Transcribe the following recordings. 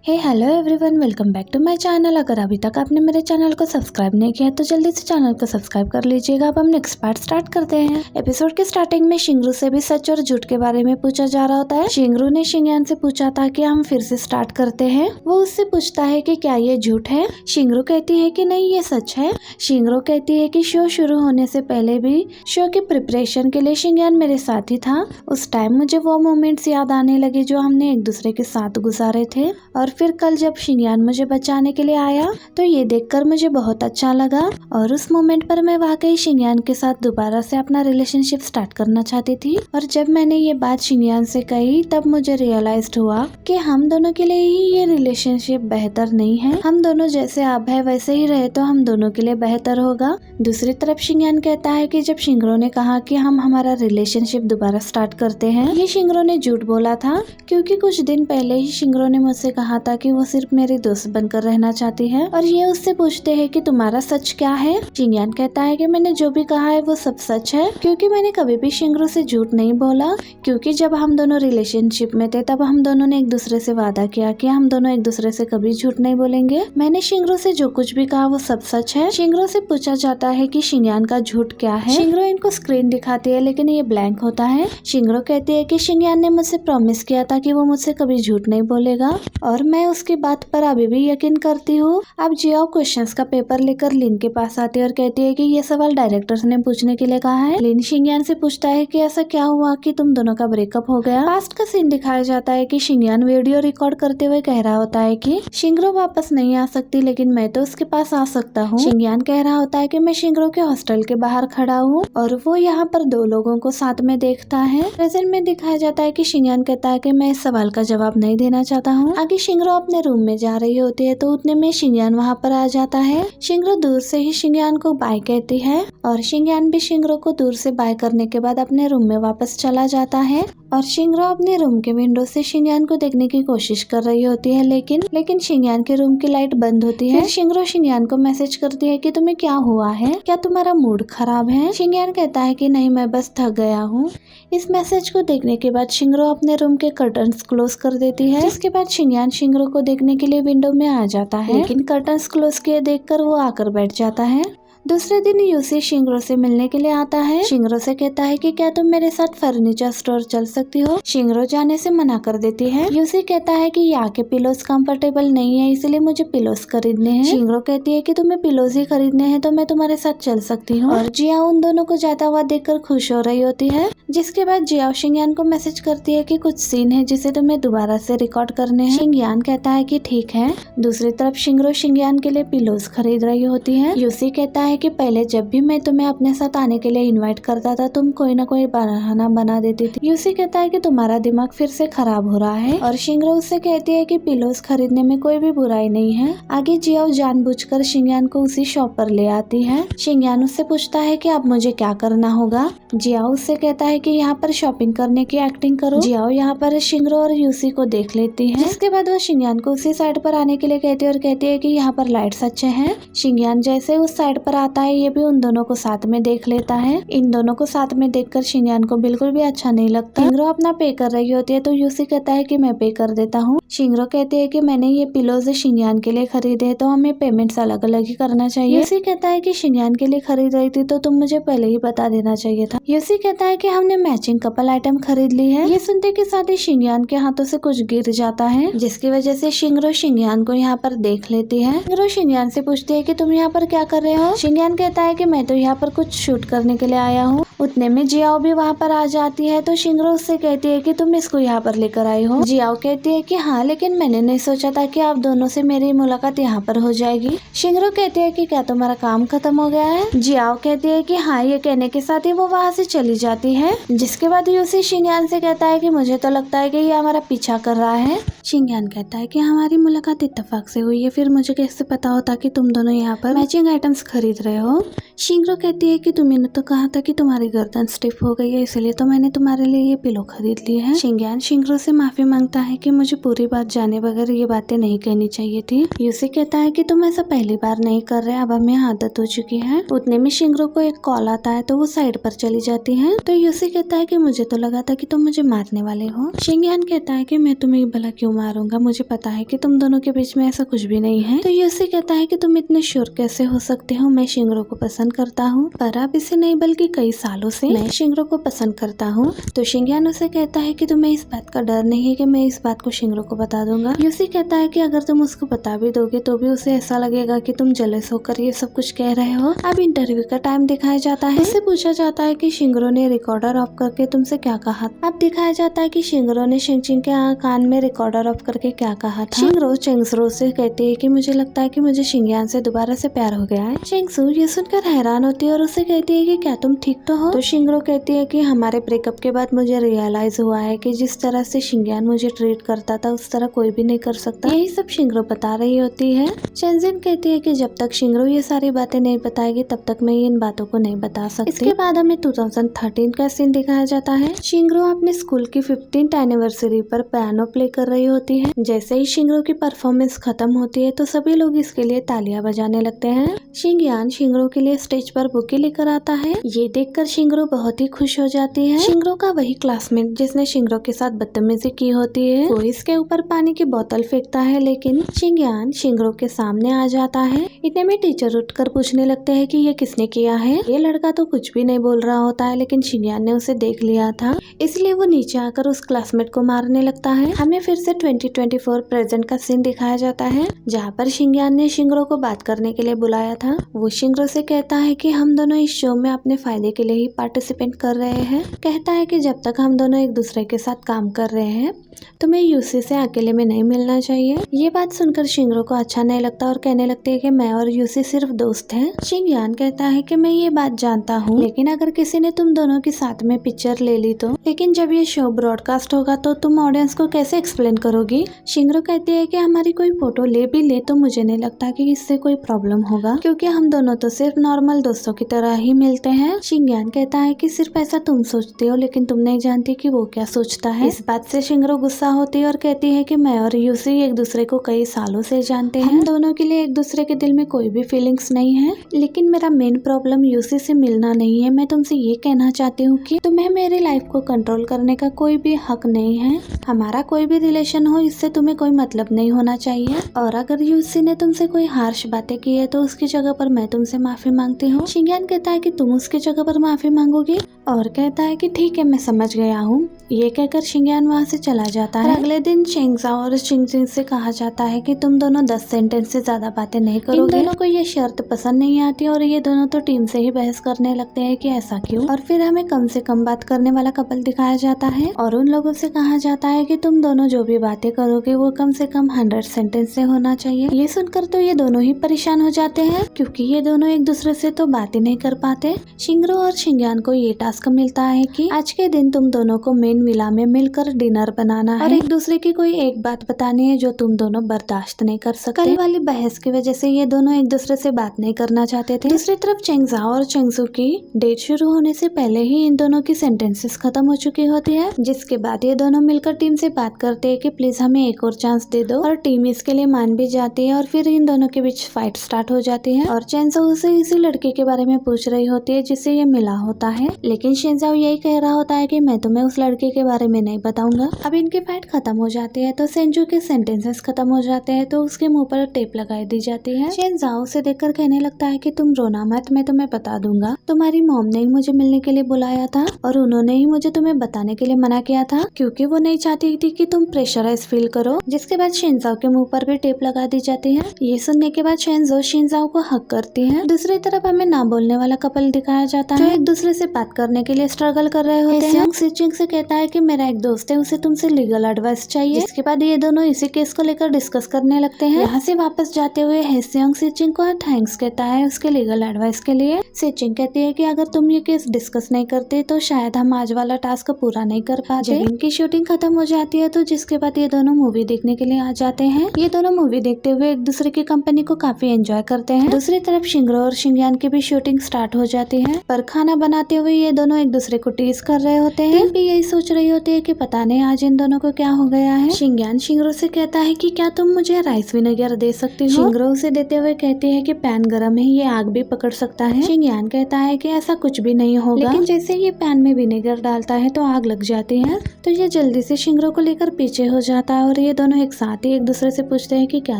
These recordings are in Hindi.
Hey hello everyone, welcome back to my channel. अगर अभी तक आपने मेरे चैनल को सब्सक्राइब नहीं किया तो जल्दी से चैनल को सब्सक्राइब कर लीजिएगा। अब हम नेक्स्ट पार्ट स्टार्ट करते हैं। एपिसोड के स्टार्टिंग में शिंगरू से भी सच और झूठ के बारे में पूछा जा रहा होता है। शिंगरू ने शिंगयान से पूछा था कि हम फिर से स्टार्ट करते हैं। वो उससे पूछता है कि क्या ये झूठ है। शिंगरू कहती है कि नहीं, ये सच है। शिंगरू कहती है कि शो शुरू होने से पहले भी शो की प्रिपरेशन के लिए शिंगयान मेरे साथ ही था। उस टाइम मुझे वो मोमेंट्स याद आने लगे जो हमने एक दूसरे के साथ गुजारे थे। और फिर कल जब शिंगयान मुझे बचाने के लिए आया तो ये देखकर मुझे बहुत अच्छा लगा और उस मोमेंट पर मैं वाकई शिंगयान के साथ दोबारा से अपना रिलेशनशिप स्टार्ट करना चाहती थी। और जब मैंने ये बात शिंगयान से कही तब मुझे रियलाइज्ड हुआ कि हम दोनों के लिए ही ये रिलेशनशिप बेहतर नहीं है। हम दोनों जैसे अब है वैसे ही रहे तो हम दोनों के लिए बेहतर होगा। दूसरी तरफ शिंगयान कहता है कि जब शिंगरू ने कहा कि हम हमारा रिलेशनशिप दोबारा स्टार्ट करते हैं, ये शिंगरू ने झूठ बोला था, क्योंकि कुछ दिन पहले ही शिंगरू ने मुझसे कहा था कि वो सिर्फ मेरी दोस्त बनकर रहना चाहती है। और ये उससे पूछते हैं कि तुम्हारा सच क्या है। शिंगयान कहता है कि मैंने जो भी कहा है वो सब सच है, क्योंकि मैंने कभी भी शिंगरू से झूठ नहीं बोला। क्योंकि जब हम दोनों रिलेशनशिप में थे तब हम दोनों ने एक दूसरे से वादा किया कि हम दोनों एक दूसरे से कभी झूठ नहीं बोलेंगे। मैंने शिंगरू से जो कुछ भी कहा वो सब सच है। शिंगरू से पूछा जाता है कि शिंगयान का झूठ क्या है। शिंगरू इनको स्क्रीन दिखाती है लेकिन ये ब्लैंक होता है। शिंगरू कहती है कि शिंगयान ने मुझसे प्रॉमिस किया था कि वो मुझसे कभी झूठ नहीं बोलेगा और मैं उसकी बात पर अभी भी यकीन करती हूँ। अब जियाओ क्वेश्चंस का पेपर लेकर लिन के पास आती है और कहती है कि ये सवाल डायरेक्टर्स ने पूछने के लिए कहा है। लिन शिंगयान से पूछता है कि ऐसा क्या हुआ कि तुम दोनों का ब्रेकअप हो गया। पास्ट का सीन दिखाया जाता है कि शिंगयान वीडियो रिकॉर्ड करते हुए कह रहा होता है कि शिंगरू वापस नहीं आ सकती लेकिन मैं तो उसके पास आ सकता हूँ। शिंगयान कह रहा होता है कि मैं शिंगरू के हॉस्टल के बाहर खड़ा हूँ और वो यहाँ पर दो लोगों को साथ में देखता है। प्रेजेंट में दिखाया जाता है कि शिंगयान कहता है कि मैं इस सवाल का जवाब नहीं देना चाहता हूँ। आगे शिंगरू अपने रूम में जा रही होती है तो उतने में शिंगयान वहाँ पर आ जाता है। शिंगरू दूर से ही शिंगयान को बाय कहती है और शिंगयान भी शिंगरू को दूर से बाय करने के बाद अपने रूम में वापस चला जाता है। और शिंगरू अपने रूम के विंडो से शिंगयान को देखने की कोशिश कर रही होती है लेकिन शिंगयान के रूम की लाइट बंद होती है। फिर शिंगरू शिंगयान को मैसेज करती है कि तुम्हें क्या हुआ है, क्या तुम्हारा मूड खराब है। शिंगयान कहता है कि नहीं, मैं बस थक गया हूँ। इस मैसेज को देखने के बाद शिंगरू अपने रूम के कर्टन्स क्लोज कर देती है। जिसके बाद शिंगयान शिंगरू को देखने के लिए विंडो में आ जाता है लेकिन कर्टन्स क्लोज किए देखकर वो आकर बैठ जाता है। दूसरे दिन यूसी शिंगरू से मिलने के लिए आता है। शिंगरू से कहता है कि क्या तुम मेरे साथ फर्नीचर स्टोर चल सकती हो। शिंगरू जाने से मना कर देती है। यूसी कहता है कि यहाँ के पिलोस कंफर्टेबल नहीं है इसलिए मुझे पिलोस खरीदने हैं। शिंगरू कहती है कि तुम्हें पिलोस ही खरीदने हैं तो मैं तुम्हारे साथ चल सकती हूँ। और जियाओ उन दोनों को जाता हुआ देखकर खुश हो रही होती है। जिसके बाद जियाओ शिंगयान को मैसेज करती है कि कुछ सीन है जिसे तुम्हें दोबारा से रिकॉर्ड करने हैं। शिंगयान कहता है कि ठीक है। दूसरी तरफ शिंगरू शिंगयान के लिए पिलोस खरीद रही होती है। यूसी कहता है कि पहले जब भी मैं तुम्हें अपने साथ आने के लिए इनवाइट करता था तुम कोई ना कोई बहाना बना देती थी। यूसी कहता है कि तुम्हारा दिमाग फिर से खराब हो रहा है। और शिंगरू उससे कहती है कि पिलोस खरीदने में कोई भी बुराई नहीं है। आगे जियाओ जानबूझकर शिंगयान को उसी शॉप पर ले आती है। शिंगयान उससे पूछता है कि अब मुझे क्या करना होगा। जियाओ उससे कहता है कि यहाँ पर शॉपिंग करने की एक्टिंग करो। जियाओ यहाँ पर शिंगरू और यूसी को देख लेती है। जिसके बाद वो शिंगयान को उसी साइड पर आने के लिए कहती है और कहती है कि यहाँ पर लाइट्स अच्छे हैं। शिंगयान जैसे उस साइड पर आता है ये भी उन दोनों को साथ में देख लेता है। इन दोनों को साथ में देखकर शिंगयान को बिल्कुल भी अच्छा नहीं लगता। शिंगरू अपना पे कर रही होती है तो यूसी कहता है कि मैं पे कर देता हूँ। शिंगरू कहती है कि मैंने ये पिलोज शिंगयान के लिए खरीदे तो हमें पेमेंट्स अलग अलग ही करना चाहिए। यूसी कहता है कि शिंगयान के लिए खरीद रही थी तो तुम मुझे पहले ही बता देना चाहिए था। यूसी कहता है कि हमने मैचिंग कपल आइटम खरीद ली है। ये सुनते के साथ ही शिंगयान के हाथों से कुछ गिर जाता है जिसकी वजह से शिंगरू शिंगयान को यहाँ पर देख लेती है। शिंगरू शिंगयान से पूछती है कि तुम यहाँ पर क्या कर रहे हो। शिंगयान कहता है कि मैं तो यहाँ पर कुछ शूट करने के लिए आया हूँ। उतने में जियाओ भी वहाँ पर आ जाती है तो शिंगरू उससे कहती है कि तुम इसको यहाँ पर लेकर आई हो। जियाओ कहती है कि हाँ, लेकिन मैंने नहीं सोचा था कि आप दोनों से मेरी मुलाकात यहाँ पर हो जाएगी। शिंगरू कहती है कि क्या तुम्हारा काम खत्म हो गया है। जियाओ कहती है कि हाँ। ये कहने के साथ ही वो वहाँ से चली जाती है। जिसके बाद यूसी शिंगयान से कहता है कि मुझे तो लगता है कि ये हमारा पीछा कर रहा है। शिंगयान कहता है कि हमारी मुलाकात इत्तेफाक से हुई है, फिर मुझे कैसे पता होता कि तुम दोनों यहाँ पर मैचिंग आइटम्स खरीद रहे हो। शिंगरू कहती है कि तुमने तो कहा था कि तुम्हारी गर्दन स्टिफ हो गई है, इसलिए तो मैंने तुम्हारे लिए ये पिलो खरीद ली है। शिंग्यान शिंगरो से माफी मांगता है कि मुझे पूरी बात जाने बगैर ये बातें नहीं कहनी चाहिए थी। यूसी कहता है कि तुम ऐसा पहली बार नहीं कर रहे, अब हमें आदत हो चुकी है। उतने में शिंगरो को एक कॉल आता है तो वो साइड पर चली जाती है। तो यूसी कहता है कि मुझे तो लगा था कि तुम मुझे मारने वाले हो। शिंग्यान कहता है कि मैं तुम्हें भला क्यों मारूंगा, मुझे पता है कि तुम दोनों के बीच में ऐसा कुछ भी नहीं है। तो यूसी कहता है कि तुम इतने श्योर कैसे हो सकते हो, मैं शिंगरो को पसंद करता हूँ, पर अब इसे नहीं बल्कि कई सालों से मैं शिंगरो को पसंद करता हूँ। तो शिंग्यान उसे कहता है कि तुम्हें इस बात का डर नहीं है कि मैं इस बात को शिंगरो को बता दूंगा। यूसी कहता है कि अगर तुम उसको बता भी दोगे तो भी उसे ऐसा लगेगा कि तुम जेलस होकर ये सब कुछ कह रहे हो। अब इंटरव्यू का टाइम दिखाया जाता है। उससे पूछा जाता है कि शिंगरो ने रिकॉर्डर ऑफ करके तुमसे क्या कहा। अब दिखाया जाता है कि शिंगरो ने शिंगचिंग के कान में रिकॉर्डर ऑफ करके क्या कहा था। शिंगरो चेंगसू से कहती है कि मुझे लगता है कि मुझे शिंग्यान से दोबारा से प्यार हो गया है। चेंगसू ये सुनकर हैरान होती है और उससे कहती है कि क्या तुम ठीक तो हो। तो शिंगरो कहती है कि हमारे ब्रेकअप के बाद मुझे रियलाइज हुआ है कि जिस तरह से शिंग्यान मुझे ट्रीट करता था उस तरह कोई भी नहीं कर सकता। यही सब शिंगरो बता रही होती है। चेंजिन कहती है कि जब तक शिंगरो ये सारी बातें नहीं बताएगी तब तक मैं इन बातों को नहीं बता सकती। इसके बाद हमें 2013 का सीन दिखाया जाता है। शिंगरो अपने स्कूल की 15th एनिवर्सरी पर पियानो प्ले कर रही होती है। जैसे ही शिंगरो की परफॉर्मेंस खत्म होती है तो सभी लोग इसके लिए तालियां बजाने लगते हैं। शिंग्यान शिंगरो के लिए स्टेज पर बुके लेकर आता है। ये देखकर शिंगरो बहुत ही खुश हो जाती है। शिंगरो का वही क्लासमेट जिसने शिंगरो के साथ बदतमीजी की होती है वो इसके ऊपर पानी की बोतल फेंकता है, लेकिन शिंग्यान शिंगरो के सामने आ जाता है। इतने में टीचर उठकर पूछने लगते हैं कि ये किसने किया है। ये लड़का तो कुछ भी नहीं बोल रहा होता है, लेकिन शिंग्यान ने उसे देख लिया था, इसलिए वो नीचे आकर उस क्लासमेट को मारने लगता है। हमें फिर से 2024 प्रेजेंट का सीन दिखाया जाता है, जहाँ पर शिंग्यान ने शिंगरो को बात करने के लिए बुलाया था। वो शिंगरो से कहता है कि हम दोनों इस शो में अपने फायदे के लिए ही पार्टिसिपेट कर रहे हैं। कहता है कि जब तक हम दोनों एक दूसरे के साथ काम कर रहे हैं तुम्हें यूसी से अकेले में नहीं मिलना चाहिए। ये बात सुनकर शिंगरो को अच्छा नहीं लगता और कहने लगती है कि मैं और यूसी सिर्फ दोस्त हैं। शिंग्यान कहता है कि मैं ये बात जानता हूँ, लेकिन अगर किसी ने तुम दोनों के साथ में पिक्चर ले ली तो, लेकिन जब ये शो ब्रॉडकास्ट होगा तो तुम ऑडियंस को कैसे एक्सप्लेन करोगी। शिंगरो कहती है कि हमारी कोई फोटो ले भी ले तो मुझे नहीं लगता कि इससे कोई प्रॉब्लम होगा, क्योंकि हम दोनों तो सिर्फ नॉर्मल दोस्तों की तरह ही मिलते हैं। शिंग्यान कहता है कि सिर्फ ऐसा तुम सोचते हो, लेकिन तुम नहीं जानती कि वो क्या सोचता है। इस बात से शिंगरो गुस्सा होती है और कहती है कि मैं और यूसी एक दूसरे को कई सालों से जानते हैं, हम दोनों के लिए एक दूसरे के दिल में कोई भी फीलिंग्स नहीं है। लेकिन मेरा मेन प्रॉब्लम यूसी से मिलना नहीं है, मैं तुमसे ये कहना चाहती हूँ कि तुम्हें मेरी लाइफ को कंट्रोल करने का कोई भी हक नहीं है। हमारा कोई भी रिलेशन हो इससे तुम्हें कोई मतलब नहीं होना चाहिए, और अगर यूसी ने तुमसे कोई हार्श बातें की है तो उसकी जगह पर मैं तुमसे माफी मांगती हूँ। शिंग्यान कहता है कि तुम उसकी जगह पर माफी मांगोगी, और कहता है कि ठीक है मैं समझ गया हूँ। ये कहकर शिंग्यान वहाँ से चला जाता है। अगले दिन चेंगजाओ और शिंगजिंग से कहा जाता है कि तुम दोनों 10 सेंटेंस से ज्यादा बातें नहीं करोगे। इन दोनों को ये शर्त पसंद नहीं आती और ये दोनों तो टीम से ही बहस करने लगते हैं कि ऐसा क्यों। और फिर हमें कम से कम बात करने वाला कपल दिखाया जाता है और उन लोगों से कहा जाता है कि तुम दोनों जो भी बातें करोगे वो कम से कम 100 सेंटेंस से होना चाहिए। ये सुनकर तो ये दोनों ही परेशान हो जाते हैं, क्योंकि ये दोनों एक दूसरे से तो बात ही नहीं कर पाते। शिंगरो और शिंग्यान को ये टास्क मिलता है कि आज के दिन तुम दोनों को मेन विला में मिलकर डिनर बनाना है और एक दूसरे की कोई एक बात बतानी है जो तुम दोनों बर्दाश्त नहीं कर सकते। कल वाली बहस की वजह से ये दोनों एक दूसरे से बात नहीं करना चाहते थे। दूसरी तरफ चेंगजाओ और चेंगसू की डेट शुरू होने से पहले ही इन दोनों की सेंटेंसेस खत्म हो चुकी होती है, जिसके बाद ये दोनों मिलकर टीम से बात करते हैं कि प्लीज हमें एक और चांस दे दो, और टीम इसके लिए मान भी जाती है। और फिर इन दोनों के बीच फाइट स्टार्ट हो जाती है और चेंगजाओ से इसी लड़के के बारे में पूछ रही होती है जिससे ये मिला होता है, लेकिन चेंगजाओ यही कह रहा होता है कि मैं तुम्हें उस लड़के के बारे में नहीं बताऊंगा। अब इनकी फाइट खत्म हो जाती है तो सेंजू के सेंटेंसेस खत्म हो जाते हैं तो उसके मुंह पर टेप लगाई दी जाती है। चेंगजाओ से देखकर कहने लगता है कि तुम रोना मत, मैं तुम्हें बता दूंगा। तुम्हारी मॉम ने ही मुझे मिलने के लिए बुलाया था और उन्होंने ही मुझे तुम्हें बताने के लिए मना किया था, क्योंकि वो नहीं चाहती थी कि तुम प्रेशराइज फील करो। जिसके बाद शिंजाओ के मुंह पर भी टेप लगा दी जाती है। ये सुनने के बाद शिंजाओ को हक करती है। दूसरी तरफ हमें ना बोलने वाला कपल दिखाया जाता है जो एक दूसरे से बात करने के लिए स्ट्रगल कर रहे होते हैं। सिचिंग से कहता है कि मेरा एक दोस्त है, उसे तुमसे लीगल एडवाइस चाहिए। इसके बाद ये दोनों इसी केस को लेकर डिस्कस करने लगते हैं। यहाँ से वापस जाते हुए हेसियोंग सिचिंग को थैंक्स कहता है उसके लीगल एडवाइस के लिए। सिचिंग कहती है कि अगर तुम ये केस डिस्कस नहीं करते तो शायद हम आज वाला टास्क पूरा नहीं कर पाते। जब इनकी शूटिंग खत्म हो जाती है तो जिसके बाद ये दोनों मूवी देखने के लिए आ जाते हैं। ये दोनों मूवी देखते हुए एक दूसरे की कंपनी को काफी एंजॉय करते हैं। दूसरी तरफ शिंगरो और शिंग्यान की भी शूटिंग स्टार्ट हो जाती है, पर खाना बनाते हुए ये दोनों एक दूसरे को टीज कर रहे होते हैं। टिन भी यही सोच रही होती है कि पता नहीं आज इन दोनों को क्या हो गया है। शिंगयान शिंगरू से कहता है कि क्या तुम मुझे राइस विनेगर दे सकती हो। शिंगरू उसे देते हुए कहती है कि पैन गरम है, ये आग भी पकड़ सकता है। शिंगयान कहता है कि ऐसा कुछ भी नहीं होगा, लेकिन जैसे ये पैन में विनेगर डालता है तो आग लग जाती है। तो ये जल्दी से शिंगरू को लेकर पीछे हो जाता है और ये दोनों एक साथ ही एक दूसरे से पूछते हैं कि क्या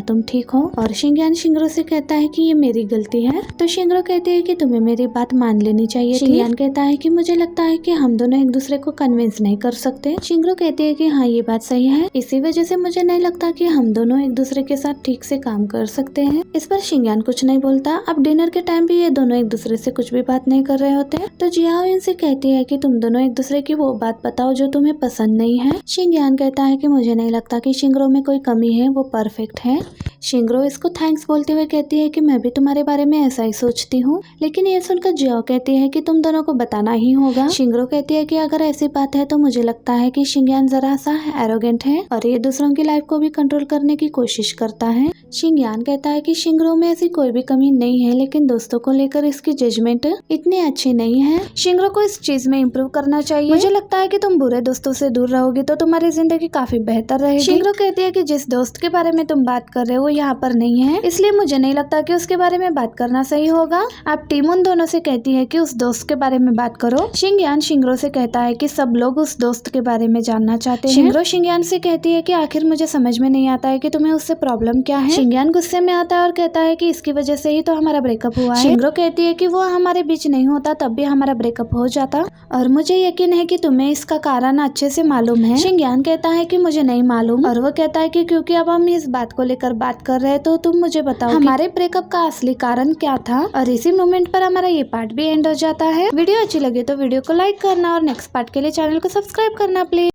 तुम ठीक हो। और शिंगयान शिंगरू से कहता है कि ये मेरी गलती है। तो शिंगरू कहती है कि तुम्हें मेरी बात मान लेनी चाहिए। शिंगयान कहता है कि मुझे लगता है कि हम दोनों एक दूसरे को कन्विंस नहीं कर सकते। शिंगरू कहती है कि हाँ ये बात सही है, इसी वजह से मुझे नहीं लगता कि हम दोनों एक दूसरे के साथ ठीक से काम कर सकते हैं। इस पर शिंगयान कुछ नहीं बोलता। अब डिनर के टाइम भी ये दोनों एक दूसरे से कुछ भी बात नहीं कर रहे होते। तो जियाओ इनसे कहती है कि तुम दोनों एक दूसरे की वो बात बताओ जो तुम्हें पसंद नहीं है। शिंगयान कहता है कि मुझे नहीं लगता कि शिंगरू में कोई कमी है, वो परफेक्ट है। शिंगरू इसको थैंक्स बोलते हुए कहती है कि मैं भी तुम्हारे बारे में ऐसा ही सोचती हूँ। लेकिन ये सुनकर जियाओ कहती है कि तुम दोनों को बताना ही होगा। शिंगरू कहती है कि अगर ऐसी बात है तो मुझे लगता है कि शिंगयान जरा सा एरोगेंट है और ये दूसरों की लाइफ को भी कंट्रोल करने की कोशिश करता है। शिंगयान कहता है कि शिंगरू में ऐसी कोई भी कमी नहीं है, लेकिन दोस्तों को लेकर इसकी जजमेंट इतनी अच्छी नहीं है। शिंगरू को इस चीज में इम्प्रूव करना चाहिए। मुझे लगता है कि तुम बुरे दोस्तों से दूर रहोगी तो तुम्हारी जिंदगी काफी बेहतर रहेगी। शिंगरू कहती है कि जिस दोस्त के बारे में तुम बात कर रहे हो यहाँ पर नहीं है, इसलिए मुझे नहीं लगता कि उसके बारे में बात करना सही होगा। अब टीम उन दोनों से कहती है कि उस दोस्त के बारे में बात करो। शिंगयान शिंगरू से कहता है कि सब लोग उस दोस्त के बारे में जानना चाहते हैं। शिंगरू शिंगयान से कहती है कि आखिर मुझे समझ में नहीं आता है कि तुम्हें उससे प्रॉब्लम क्या है। शिंगयान गुस्से में आता है और कहता है कि इसकी वजह से ही तो हमारा ब्रेकअप हुआ है। शिंगरू कहती है कि वो हमारे बीच नहीं होता तब भी हमारा ब्रेकअप हो जाता और मुझे यकीन है कि तुम्हें इसका कारण अच्छे से मालूम है। शिंगयान कहता है कि मुझे नहीं मालूम और वो कहता है कि क्योंकि अब हम इस बात को लेकर बात कर रहे हैं तो तुम मुझे बताओ हमारे ब्रेकअप का असली कारण क्या था। और इसी मोमेंट पर हमारा ये पार्ट भी एंड हो जाता है। वीडियो अच्छी लगे तो वीडियो को लाइक करना और नेक्स्ट पार्ट के लिए चैनल को सब्सक्राइब करना प्लीज।